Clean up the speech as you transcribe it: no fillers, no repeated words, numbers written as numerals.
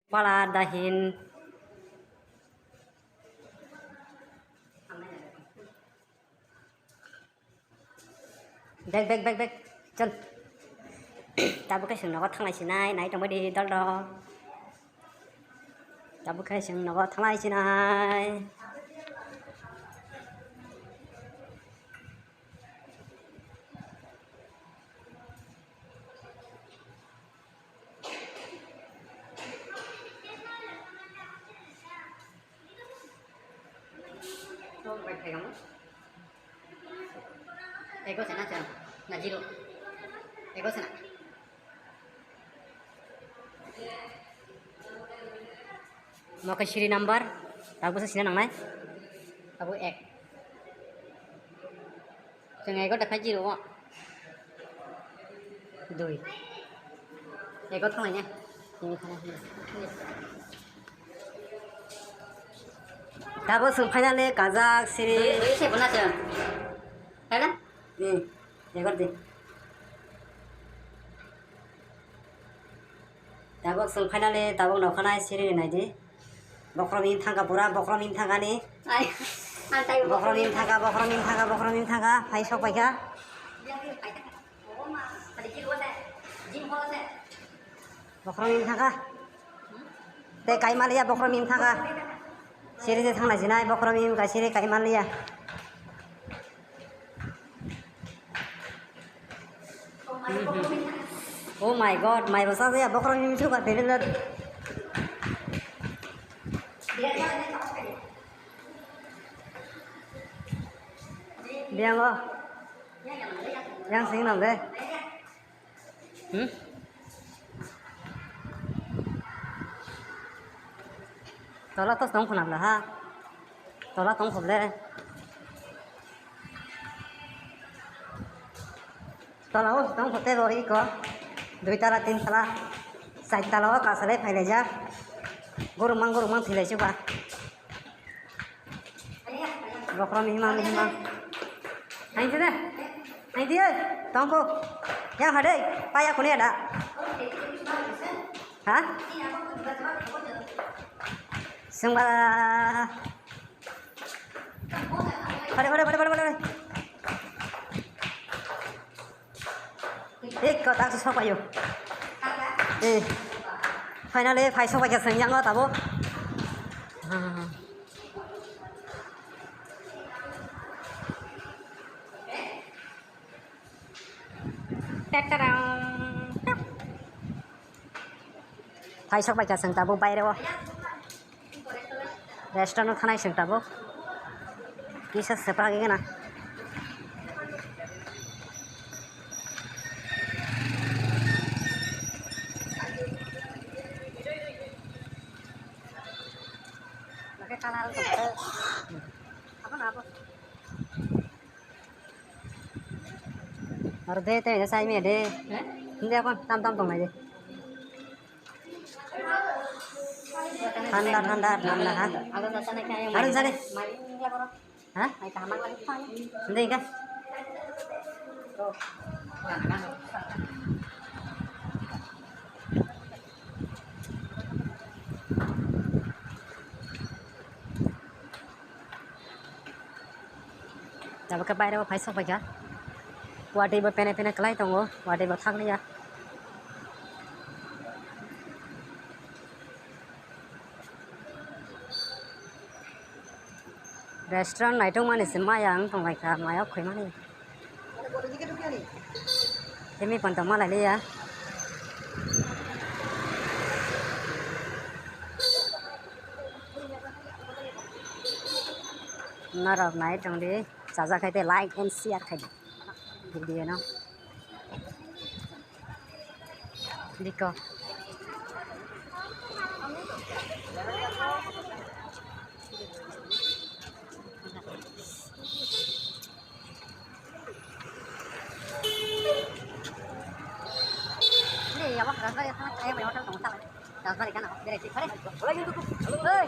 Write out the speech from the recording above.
Paladahin. Bek. Chân. Ta bức cái sừng nó có thằng này xin ai, nãy trong mới đi đó đó. Ta bức cái sừng nó có thằng này xin ai. Phải không? Ego sana chăng? Là gì luôn? Ego sana. Mau ke siri number, tahu sih sini nang tahu ek. Jangan ego dekat gì luôn ạ. Đuổi. Ego thằng này nha. Ini thằng này. 다보 승파이널에 가자 시리 이세 보나죠? 알아? 네. 이거지. 다보 승파이널에 다보 너카나 시리 나지. 버크로민 타가 보라 버크로민 타가니. 아이. 안타이 버크로민 타가 파이석 파이가. 버크로민 타가. 때 가이말이야 버크로민 타가. 시리즈 상나지나 버크로민 가시리 가이말리야. Oh my god, my boss ya bokromin juga bener. Dia lo. Yang sing nang deh. Tolak tos tong khunam lah ha. Tolak tong khub le. Tolak tong khote lo iko. 2 tala 3 tala 4 tala ka sale phaile ja. Guru mang thile chuba. Bokrom himang. Hai jeda. Hai dia. Tong ko. Yang hade paya kune ada. Ha? Sungba. Pare. Kau tak susah payu. Finally, phải xong cái sừng nhang đó tao. Phải xong cái sừng tao bay đâu. Restaurant खाना sừng tao. Kisah seperti ini na. Kanal komputer. Apa? Harus deh teh saya ini deh. Ini apa? Tam tong aja. Tanda ha. Harus sana. Hah? Nanti kan? Tapi kebayar apa paisa baca? Wadi berpena kelai tunggu, wadi berthang ni ya. Restaurant night mana sih mayang tunggu mereka maya kue mana? Ini pantau malah ni ya. Narok night tunggu di. Saja kaya like and share kaya video no. Diko. Ini ya wah, rasanya sangat ayam yang hotel tunggu salah. Rasanya kan apa? Beres sih, boleh gitu. Hei.